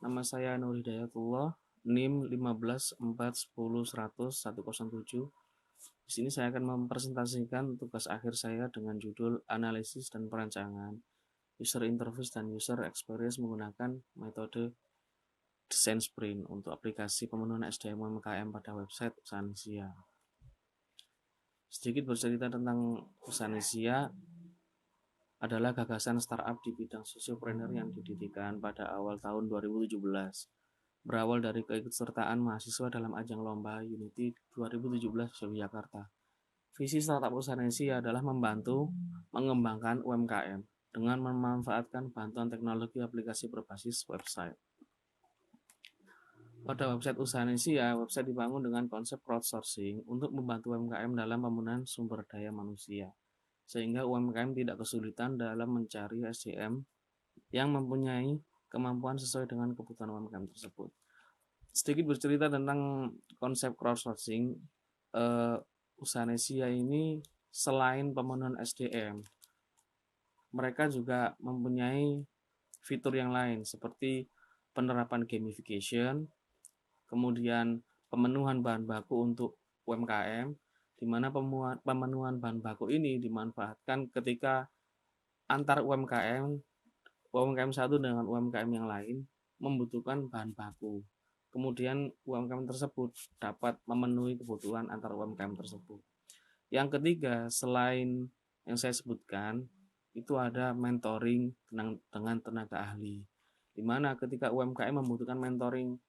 Nama saya Nur Hidayatullah, NIM 15410107. Di sini saya akan mempresentasikan tugas akhir saya dengan judul Analisis dan Perancangan User Interface dan User Experience menggunakan metode Design Sprint untuk aplikasi pemenuhan SDM UMKM pada website Usahanesia. Sedikit bercerita tentang Usahanesia adalah gagasan startup di bidang sosiopreneur yang didirikan pada awal tahun 2017. Berawal dari keikutsertaan mahasiswa dalam ajang lomba Unity 2017 Yogyakarta. Visi startup Usahanesia adalah membantu mengembangkan UMKM dengan memanfaatkan bantuan teknologi aplikasi berbasis website. Pada website Usahanesia, website dibangun dengan konsep crowdsourcing untuk membantu UMKM dalam pembangunan sumber daya manusia, sehingga UMKM tidak kesulitan dalam mencari SDM yang mempunyai kemampuan sesuai dengan kebutuhan UMKM tersebut. Sedikit bercerita tentang konsep crowdsourcing, Usahanesia ini selain pemenuhan SDM, mereka juga mempunyai fitur yang lain seperti penerapan gamification, kemudian pemenuhan bahan baku untuk UMKM, di mana pemenuhan bahan baku ini dimanfaatkan ketika antar UMKM satu dengan UMKM yang lain membutuhkan bahan baku. Kemudian UMKM tersebut dapat memenuhi kebutuhan antar UMKM tersebut. Yang ketiga, selain yang saya sebutkan, itu ada mentoring dengan tenaga ahli. Di mana ketika UMKM membutuhkan mentoring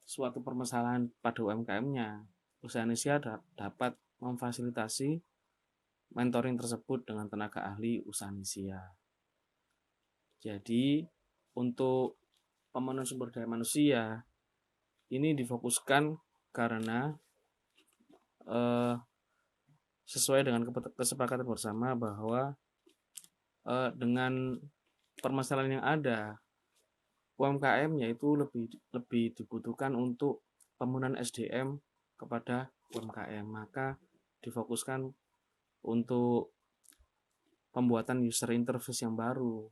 suatu permasalahan pada UMKM-nya, Usahanesia dapat memfasilitasi mentoring tersebut dengan tenaga ahli Usahanesia. Jadi, untuk pemenuhan sumber daya manusia ini difokuskan karena sesuai dengan kesepakatan bersama bahwa dengan permasalahan yang ada, UMKM yaitu lebih dibutuhkan untuk pemenuhan SDM kepada UMKM, maka difokuskan untuk pembuatan user interface yang baru,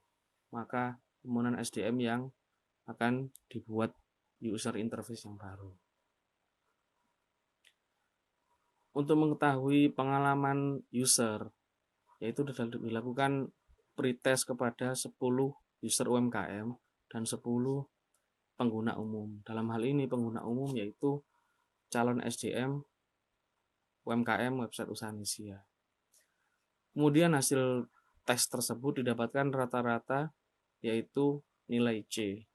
maka pemenuhan SDM yang akan dibuat user interface yang baru. Untuk mengetahui pengalaman user, yaitu dilakukan pretest kepada 10 user UMKM dan 10 pengguna umum. Dalam hal ini pengguna umum yaitu calon SDM UMKM website Usahanesia. Kemudian hasil tes tersebut didapatkan rata-rata yaitu nilai C.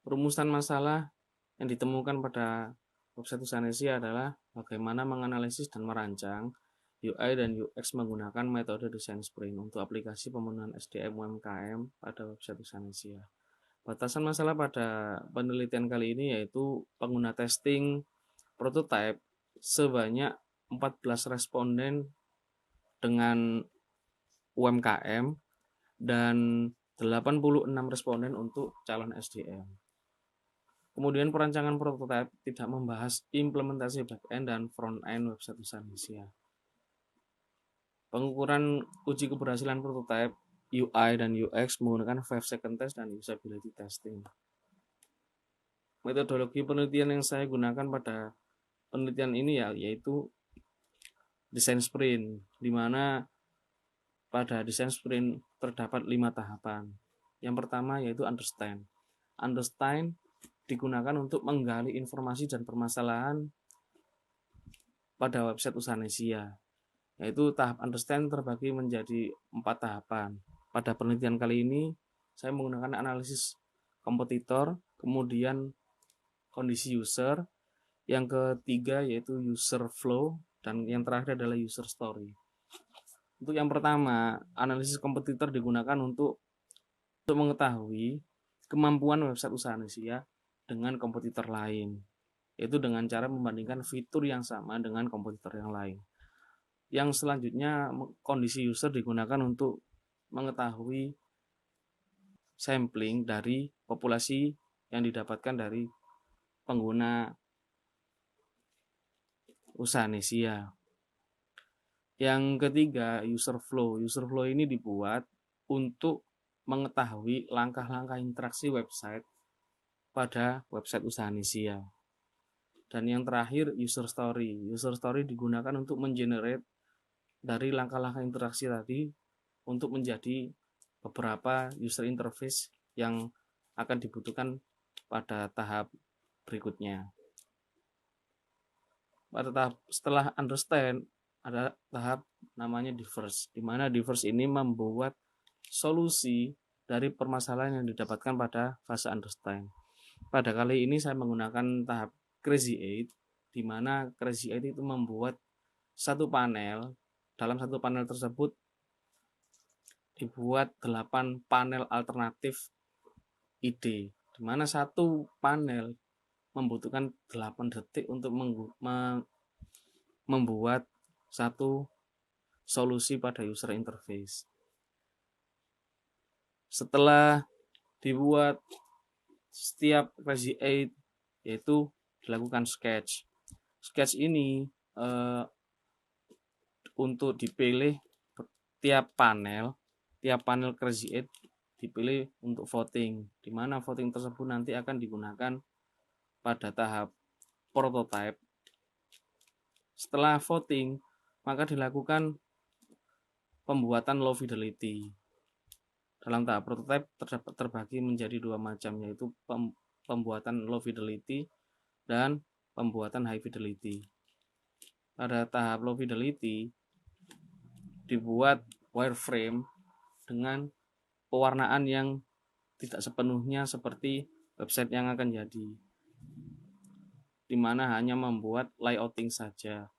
Rumusan masalah yang ditemukan pada website Usahanesia adalah bagaimana menganalisis dan merancang UI dan UX menggunakan metode desain sprint untuk aplikasi pemenuhan SDM UMKM pada website Usahanesia. Batasan masalah pada penelitian kali ini yaitu pengguna testing prototype sebanyak 14 responden dengan UMKM dan 86 responden untuk calon SDM. Kemudian perancangan prototype tidak membahas implementasi back-end dan front-end website Usahanesia. Pengukuran uji keberhasilan prototype UI dan UX menggunakan 5 second test dan usability testing. Metodologi penelitian yang saya gunakan pada penelitian ini yaitu desain sprint, di mana pada desain sprint terdapat 5 tahapan. Yang pertama yaitu understand. Understand digunakan untuk menggali informasi dan permasalahan pada website Usahanesia. Yaitu tahap understand terbagi menjadi 4 tahapan. Pada penelitian kali ini, saya menggunakan analisis kompetitor, kemudian kondisi user, yang ketiga yaitu user flow, dan yang terakhir adalah user story. Untuk yang pertama, analisis kompetitor digunakan untuk mengetahui kemampuan website Usahanesia dengan kompetitor lain, yaitu dengan cara membandingkan fitur yang sama dengan kompetitor yang lain. Yang selanjutnya, kondisi user digunakan untuk mengetahui sampling dari populasi yang didapatkan dari pengguna Usahanesia. Yang ketiga, user flow. User flow ini dibuat untuk mengetahui langkah-langkah interaksi website pada website usaha Nisia. Dan yang terakhir, user story. User story digunakan untuk mengenerate dari langkah-langkah interaksi tadi untuk menjadi beberapa user interface yang akan dibutuhkan pada tahap berikutnya. Pada tahap setelah understand, ada tahap namanya diverse, di mana diverse ini membuat solusi dari permasalahan yang didapatkan pada fase understand. Pada kali ini saya menggunakan tahap Crazy 8, di mana Crazy 8 itu membuat satu panel. Dalam satu panel tersebut dibuat 8 panel alternatif ide, di mana satu panel membutuhkan 8 detik untuk membuat satu solusi pada user interface. Setelah dibuat setiap Crazy 8, yaitu dilakukan sketch. Sketch ini untuk dipilih tiap panel Crazy 8 dipilih untuk voting, di mana voting tersebut nanti akan digunakan pada tahap prototype. Setelah voting, maka dilakukan pembuatan low fidelity. Dalam tahap prototype terbagi menjadi dua macam, yaitu pembuatan low fidelity dan pembuatan high fidelity. Pada tahap low fidelity dibuat wireframe dengan pewarnaan yang tidak sepenuhnya seperti website yang akan jadi, di mana hanya membuat layouting saja.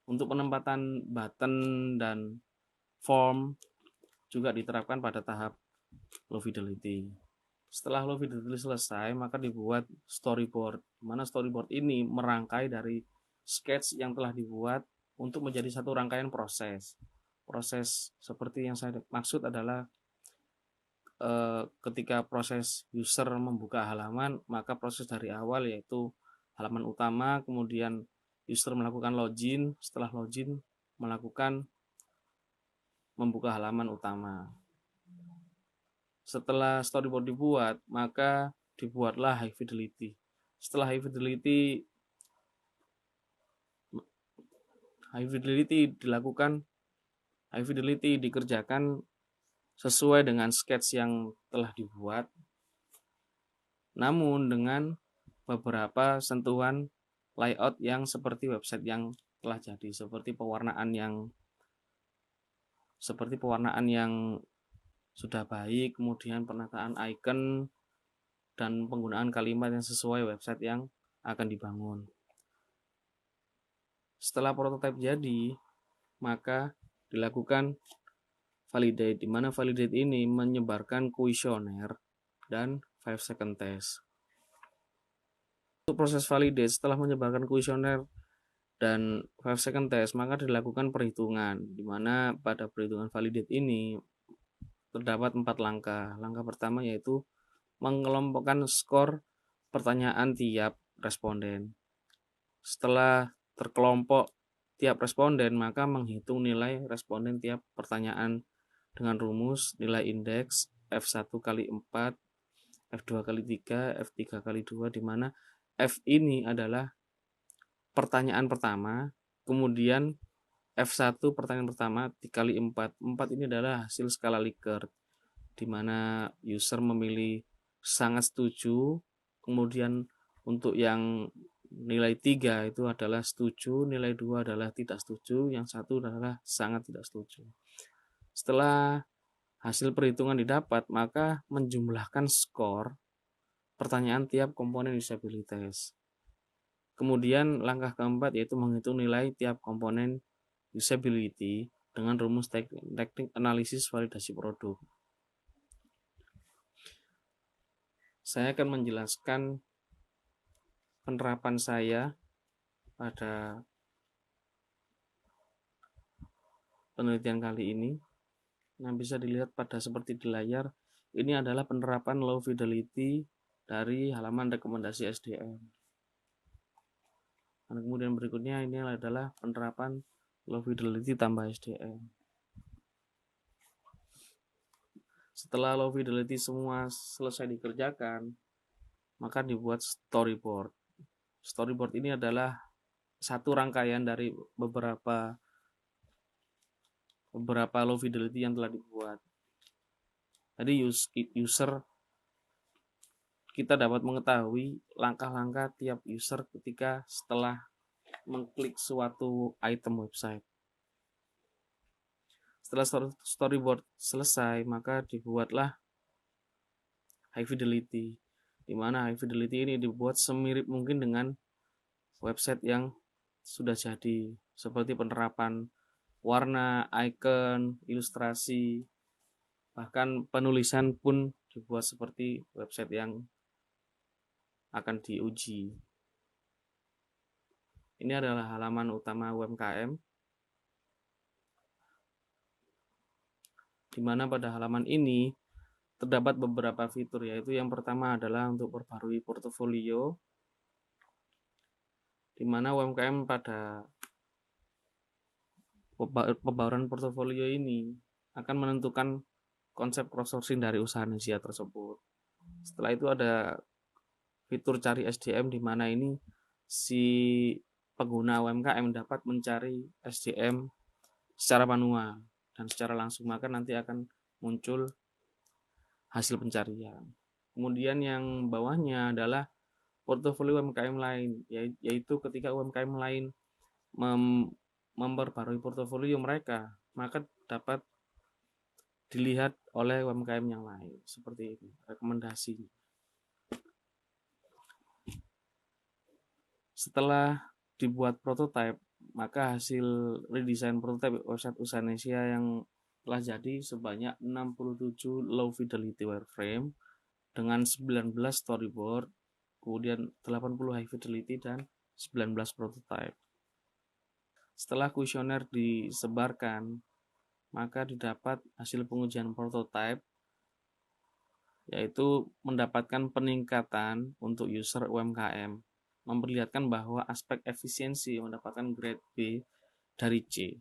Untuk penempatan button dan form juga diterapkan pada tahap low fidelity. Setelah low fidelity selesai, maka dibuat storyboard, di mana storyboard ini merangkai dari sketch yang telah dibuat untuk menjadi satu rangkaian proses. Proses seperti yang saya maksud adalah ketika proses user membuka halaman, maka proses dari awal yaitu halaman utama, kemudian user melakukan login, setelah login melakukan membuka halaman utama. Setelah storyboard dibuat, maka dibuatlah high fidelity. Setelah high fidelity dikerjakan sesuai dengan sketch yang telah dibuat, namun dengan beberapa sentuhan layout yang seperti website yang telah jadi, seperti pewarnaan yang sudah baik, kemudian penataan icon dan penggunaan kalimat yang sesuai website yang akan dibangun. Setelah prototipe jadi, maka dilakukan validate, di mana validate ini menyebarkan kuesioner dan 5 second test. Untuk proses validate, setelah menyebarkan kuesioner dan 5 second test, maka dilakukan perhitungan, di mana pada perhitungan validate ini terdapat 4 langkah. Langkah pertama yaitu mengelompokkan skor pertanyaan tiap responden. Setelah terkelompok tiap responden, maka menghitung nilai responden tiap pertanyaan dengan rumus nilai indeks F1 kali 4, F2 kali 3, F3 kali 2, di mana F ini adalah pertanyaan pertama, kemudian F1 pertanyaan pertama dikali 4. 4 ini adalah hasil skala Likert, di mana user memilih sangat setuju, kemudian untuk yang nilai 3 itu adalah setuju, nilai 2 adalah tidak setuju, yang 1 adalah sangat tidak setuju. Setelah hasil perhitungan didapat, maka menjumlahkan skor pertanyaan tiap komponen usabilitas. Kemudian langkah keempat yaitu menghitung nilai tiap komponen usability dengan rumus teknik analisis validasi produk. Saya akan menjelaskan penerapan saya pada penelitian kali ini. Yang bisa dilihat pada seperti di layar, ini adalah penerapan low fidelity dari halaman rekomendasi SDM. Dan kemudian berikutnya ini adalah penerapan low fidelity tambah SDM. Setelah low fidelity semua selesai dikerjakan, maka dibuat storyboard. Storyboard ini adalah satu rangkaian dari beberapa low fidelity yang telah dibuat. Jadi user kita dapat mengetahui langkah-langkah tiap user ketika setelah mengklik suatu item website. Setelah storyboard selesai, maka dibuatlah high fidelity, di mana high fidelity ini dibuat semirip mungkin dengan website yang sudah jadi, seperti penerapan warna, icon, ilustrasi, bahkan penulisan pun dibuat seperti website yang akan diuji. Ini adalah halaman utama UMKM, di mana pada halaman ini terdapat beberapa fitur, yaitu yang pertama adalah untuk perbarui portofolio, di mana UMKM pada pembaruan portofolio ini akan menentukan konsep cross-sourcing dari usaha Indonesia tersebut. Setelah itu ada fitur cari SDM, di mana ini si pengguna UMKM dapat mencari SDM secara manual dan secara langsung, maka nanti akan muncul hasil pencarian. Kemudian yang bawahnya adalah portofolio UMKM lain, yaitu ketika UMKM lain memperbarui portofolio mereka, maka dapat dilihat oleh UMKM yang lain. Seperti ini rekomendasi. Setelah dibuat prototipe, maka hasil redesign prototipe website usaha Indonesia yang telah jadi sebanyak 67 low fidelity wireframe dengan 19 storyboard, kemudian 80 high fidelity dan 19 prototype. Setelah kuesioner disebarkan, maka didapat hasil pengujian prototype, yaitu mendapatkan peningkatan untuk user UMKM, memperlihatkan bahwa aspek efisiensi mendapatkan grade B dari C.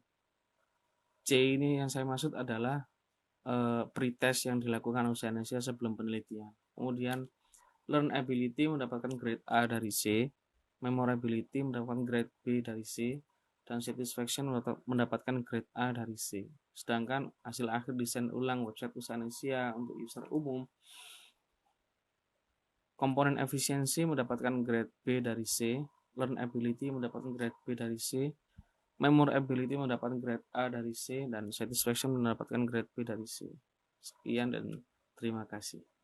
C ini yang saya maksud adalah pretest yang dilakukan usaha Indonesia sebelum penelitian. Kemudian learnability mendapatkan grade A dari C, memorability mendapatkan grade B dari C, dan satisfaction mendapatkan grade A dari C. Sedangkan hasil akhir desain ulang website usaha Indonesia untuk user umum, komponen efisiensi mendapatkan grade B dari C, learnability mendapatkan grade B dari C, memorability mendapatkan grade A dari C, dan satisfaction mendapatkan grade B dari C. Sekian dan terima kasih.